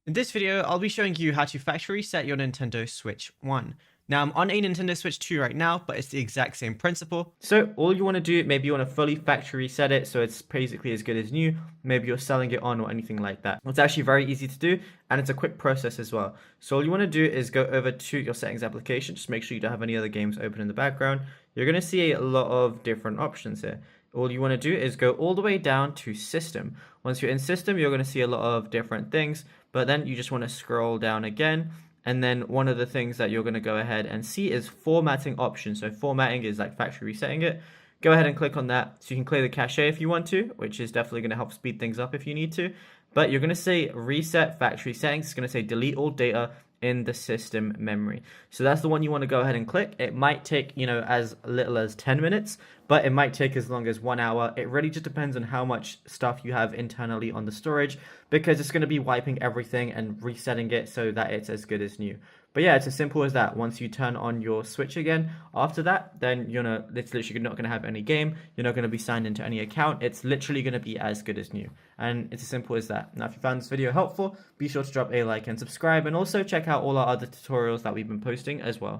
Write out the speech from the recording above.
In this video, I'll be showing you how to factory reset your Nintendo Switch 1. Now, I'm on a Nintendo Switch 2 right now, but it's the exact same principle. So all you want to do, maybe you want to fully factory reset it so it's basically as good as new. Maybe you're selling it on or anything like that. It's actually very easy to do, and it's a quick process as well. So all you want to do is go over to your settings application. Just make sure you don't have any other games open in the background. You're going to see a lot of different options here. All you want to do is go all the way down to system. Once you're in system, you're going to see a lot of different things, but then you just want to scroll down again. And then one of the things that you're going to go ahead and see is formatting options. So formatting is like factory resetting it. Go ahead and click on that so you can clear the cache if you want to, which is definitely going to help speed things up if you need to. But you're going to say reset factory settings. It's going to say delete all data in the system memory. So that's the one you want to go ahead and click. It might take, as little as 10 minutes, but it might take as long as 1 hour. It really just depends on how much stuff you have internally on the storage, because it's going to be wiping everything and resetting it so that it's as good as new. But yeah, it's as simple as that. Once you turn on your Switch again, after that, then it's literally not going to have any game. You're not going to be signed into any account. It's literally going to be as good as new. And it's as simple as that. Now, if you found this video helpful, be sure to drop a like and subscribe, and also check out all our other tutorials that we've been posting as well.